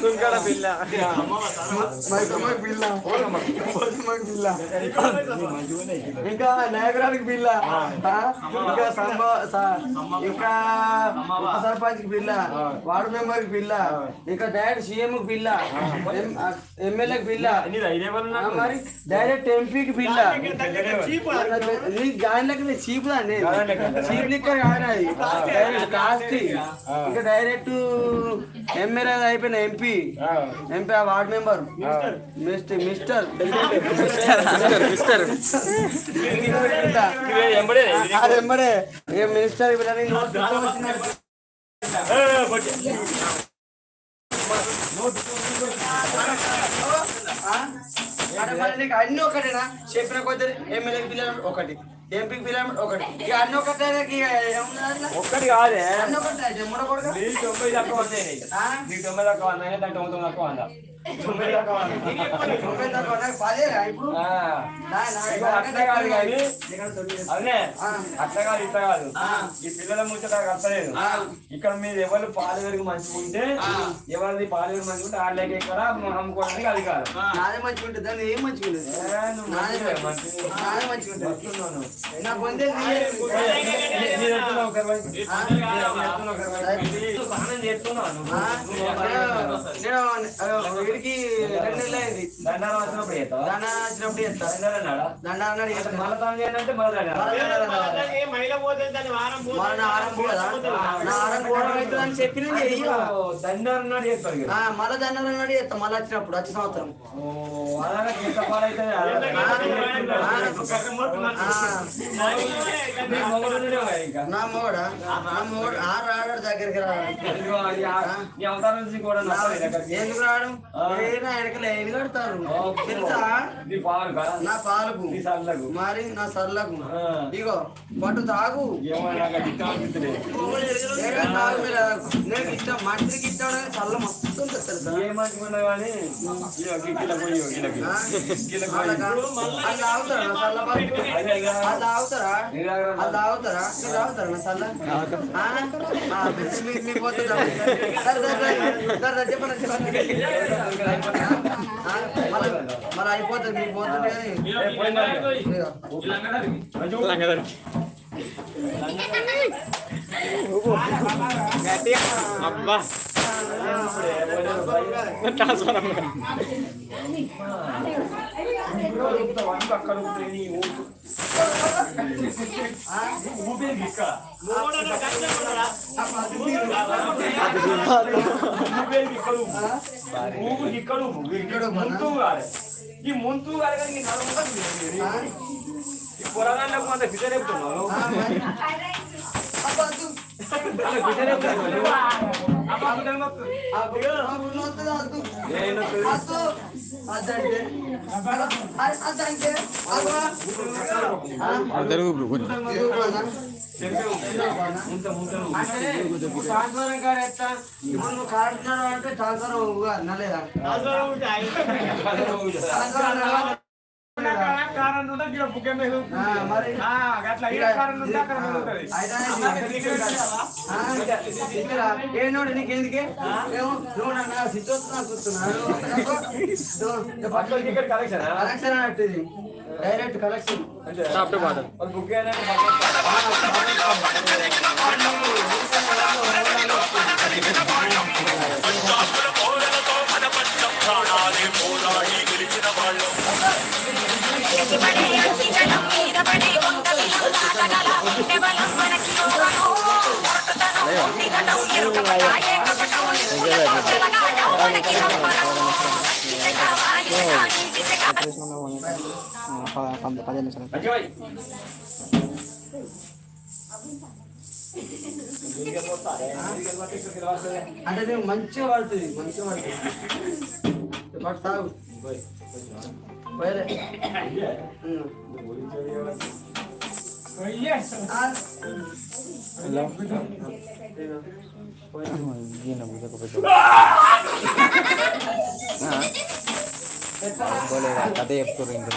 కుంకడ పిల్ల ఇంకా నగరానికి బిల్ల ఇంకా ఇంకా ఉప సర్పంచ్ కి బిల్ల వార్డు మెంబర్ కి బిల్ల ఇంకా డైరెక్ట్ సీఎం కి బిల్ల ఎమ్మెల్యేకి బిల్ల మరి డైరెక్ట్ ఎంపీకి బిల్ల జాయిన్ లెక్క చీప్ అండి చీప్ లిక్కర్ కాదు అది డైరెక్ట్ కాస్ట్ ఇంకా డైరెక్ట్ ఎమ్మెల్యే అయిపోయిన ఎంపీ ఆ వార్డు మెంబర్ మిస్టర్ మిస్టర్ అది ఎంబడే ఏ మినిస్టర్ అన్ని ఒకటేనా చెప్పిన కొద్ది ఎమ్మెల్యేకి పిల్లలు ఒకటి ఎంపీకి పిల్లలు ఒకటి ఇక అన్ని ఒకటి ఒక్కటి కాదే అన్ని ఒకటి 90 తక్కువ నీకు 90 తక్కువ దానికి 99 తక్కువ అందా అదే అట్లా కాదు ఇట్లా కాదు ఈ పిల్లల ముచ్చట కట్టలేదు ఇక్కడ మీరు ఎవరు పాలు పెరుగు మంచిగా ఉంటే ఎవరిది పాలు పెరుగు మంచిగా ఉంటే వాళ్ళకి ఇక్కడ అమ్ముకోవడానికి అది కాదు నాదే మంచిగా ఉంటుంది దాన్ని ఏం మంచిగా ఉంటుంది వీడికి 2 నెలలు అయింది దండాలు వచ్చినప్పుడు చెప్పిన దండాలు చేస్తాడు మళ్ళీ దండాలు చేస్తాం మళ్ళీ వచ్చినప్పుడు వచ్చే సంవత్సరం నా మొగడా ఆడాడు దగ్గరికి ఎందుకు రావడం ఏది కడతారు తెలుసా నా పాలకు మరి నా సర్లకు ఇగో పట్టు తాగు నేను ఇష్టం మట్టికి ఇష్టం చల్ల మస్తు ఉంటుంది తెలుసా అది తాగుతారా నా చల్ల అది తాగుతారా అది తాగుతారా మీరు తాగుతారా నా చల్ల మీ పోతుందా చెప్పండి మరి అయిపోతుంది మీకు పోతుంది అబ్బా ఈ ముందు పొరగాళ్ళకు అంత ఫిజర్ చెప్తున్నాను ట్రాన్స్ఫర్ కాడ ఎట్లా ఇప్పుడు నువ్వు కాడుతున్నావు అంటే ట్రాన్స్ఫర్ నలేదా ఏనోడు నీకెందుకే కలెక్షన్ అన్నట్టు డైరెక్ట్ కలెక్షన్ బుక్ అంటే మంచిగా పడుతుంది పడతావు కథ చెప్తారు ఇంకా